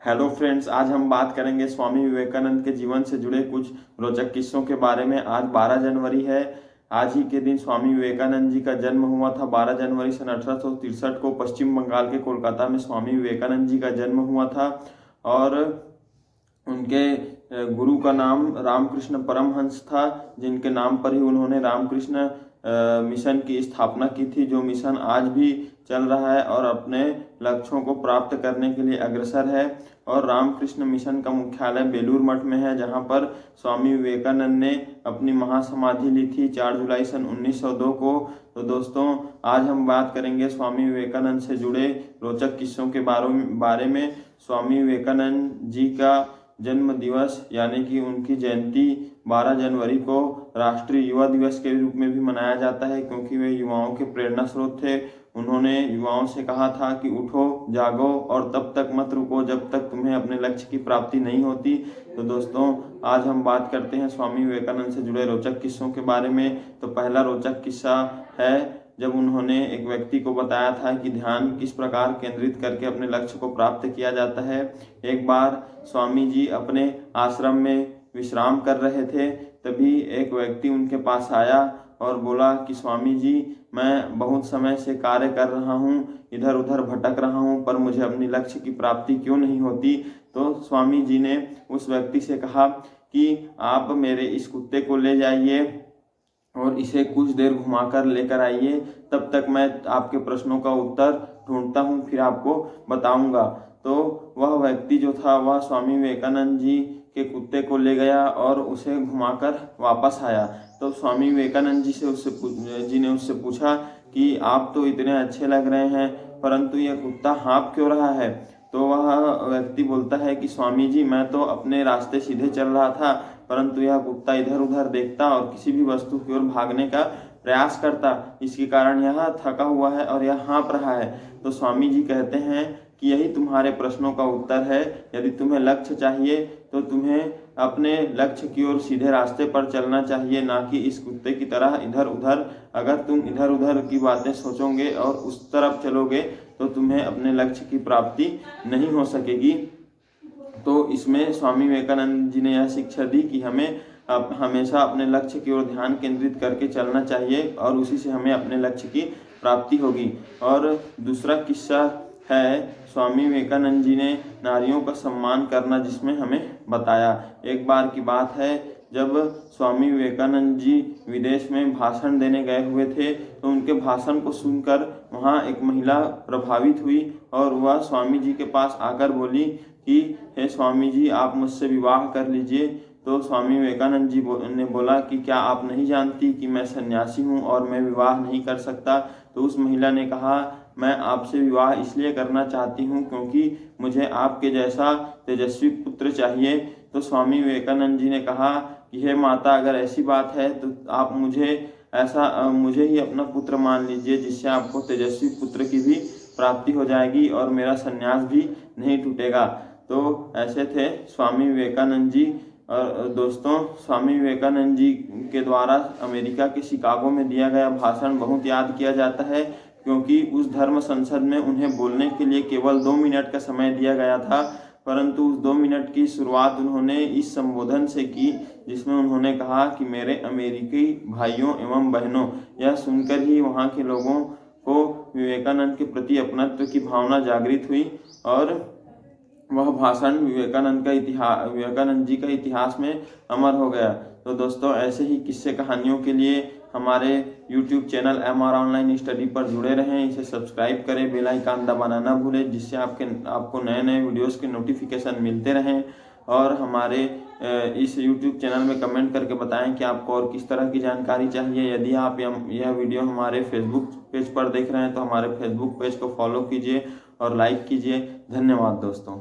Hello friends, आज हम बात करेंगे स्वामी विवेकानंद के जीवन से जुड़े कुछ रोचक किस्सों के बारे में। आज 12 जनवरी है। आज ही के दिन स्वामी विवेकानंद जी का जन्म हुआ था। 12 जनवरी सन 1863 को पश्चिम बंगाल के कोलकाता में स्वामी विवेकानंद जी का जन्म हुआ था। और उनके गुरु का नाम रामकृष्ण परमहंस था, जिनके नाम पर ही उन्होंने रामकृष्ण मिशन की स्थापना की थी, जो मिशन आज भी चल रहा है और अपने लक्ष्यों को प्राप्त करने के लिए अग्रसर है। और रामकृष्ण मिशन का मुख्यालय बेलूर मठ में है, जहां पर स्वामी विवेकानंद ने अपनी महासमाधि ली थी 4 जुलाई सन 1902 को। तो दोस्तों, आज हम बात करेंगे स्वामी विवेकानंद से जुड़े रोचक किस्सों के बारे में। स्वामी विवेकानंद जी का जन्म दिवस यानी कि उनकी जयंती 12 जनवरी को राष्ट्रीय युवा दिवस के रूप में भी मनाया जाता है, क्योंकि वे युवाओं के प्रेरणा स्रोत थे। उन्होंने युवाओं से कहा था कि उठो, जागो और तब तक मत रुको जब तक तुम्हें अपने लक्ष्य की प्राप्ति नहीं होती। तो दोस्तों, आज हम बात करते हैं स्वामी विवेकानंद से जुड़े रोचक किस्सों के बारे में। तो पहला रोचक किस्सा है जब उन्होंने एक व्यक्ति को बताया था कि ध्यान किस प्रकार केंद्रित करके अपने लक्ष्य को प्राप्त किया जाता है। एक बार स्वामी जी अपने आश्रम में विश्राम कर रहे थे, तभी एक व्यक्ति उनके पास आया और बोला कि स्वामी जी, मैं बहुत समय से कार्य कर रहा हूँ, इधर उधर भटक रहा हूँ, पर मुझे अपनी लक्ष्य की प्राप्ति क्यों नहीं होती। तो स्वामी जी ने उस व्यक्ति से कहा कि आप मेरे इस कुत्ते को ले जाइए और इसे कुछ देर घुमाकर लेकर आइए, तब तक मैं आपके प्रश्नों का उत्तर ढूंढता हूँ, फिर आपको बताऊंगा। तो वह व्यक्ति जो था वह स्वामी विवेकानंद जी के कुत्ते को ले गया और उसे घुमाकर वापस आया। तो स्वामी विवेकानंद जी ने उससे पूछा कि आप तो इतने अच्छे लग रहे हैं, परंतु यह कुत्ता हाँफ क्यों रहा है। तो वह व्यक्ति बोलता है कि स्वामी जी, मैं तो अपने रास्ते सीधे चल रहा था, परंतु यह कुत्ता इधर उधर देखता और किसी भी वस्तु की ओर भागने का प्रयास करता, इसके कारण यह थका हुआ है और यह हाँफ रहा है। तो स्वामी जी कहते हैं कि यही तुम्हारे प्रश्नों का उत्तर है। यदि तुम्हें लक्ष्य चाहिए तो तुम्हें अपने लक्ष्य की ओर सीधे रास्ते पर चलना चाहिए, ना कि इस कुत्ते की तरह इधर उधर। अगर तुम इधर उधर की बातें सोचोगे और उस तरफ चलोगे तो तुम्हें अपने लक्ष्य की प्राप्ति नहीं हो सकेगी। तो इसमें स्वामी विवेकानंद जी ने यह शिक्षा दी कि हमें हमेशा अपने लक्ष्य की ओर ध्यान केंद्रित करके चलना चाहिए और उसी से हमें अपने लक्ष्य की प्राप्ति होगी। और दूसरा किस्सा है स्वामी विवेकानंद जी ने नारियों का सम्मान करना, जिसमें हमें बताया। एक बार की बात है, जब स्वामी विवेकानंद जी विदेश में भाषण देने गए हुए थे, तो उनके भाषण को सुनकर वहाँ एक महिला प्रभावित हुई और वह स्वामी जी के पास आकर बोली कि हे स्वामी जी, आप मुझसे विवाह कर लीजिए। तो स्वामी विवेकानंद जी ने बोला कि क्या आप नहीं जानती कि मैं सन्यासी हूँ और मैं विवाह नहीं कर सकता। तो उस महिला ने कहा, मैं आपसे विवाह इसलिए करना चाहती हूँ क्योंकि मुझे आपके जैसा तेजस्वी पुत्र चाहिए। तो स्वामी विवेकानंद जी ने कहा कि हे माता, अगर ऐसी बात है तो आप मुझे ही अपना पुत्र मान लीजिए, जिससे आपको तेजस्वी पुत्र की भी प्राप्ति हो जाएगी और मेरा संन्यास भी नहीं टूटेगा। तो ऐसे थे स्वामी विवेकानंद जी। और दोस्तों, स्वामी विवेकानंद जी के द्वारा अमेरिका के शिकागो में दिया गया भाषण बहुत याद किया जाता है, क्योंकि उस धर्म संसद में उन्हें बोलने के लिए केवल 2 मिनट का समय दिया गया था, परंतु उस 2 मिनट की शुरुआत उन्होंने इस संबोधन से की, जिसमें उन्होंने कहा कि मेरे अमेरिकी भाइयों एवं बहनों। यह सुनकर ही वहाँ के लोगों को विवेकानंद के प्रति अपनत्व की भावना जागृत हुई और वह भाषण विवेकानंद जी का इतिहास में अमर हो गया। तो दोस्तों, ऐसे ही किस्से कहानियों के लिए हमारे YouTube channel MR online study पर जुड़े रहें। इसे सब्सक्राइब करें, बेल आइकन दबाना ना भूलें, जिससे आपको नए नए वीडियोस के नोटिफिकेशन मिलते रहें। और हमारे इस YouTube चैनल में कमेंट करके बताएं कि आपको और किस तरह की जानकारी चाहिए। यदि आप यह वीडियो हमारे फेसबुक पेज पर देख रहे हैं तो हमारे फेसबुक पेज को फॉलो कीजिए और लाइक कीजिए। धन्यवाद दोस्तों।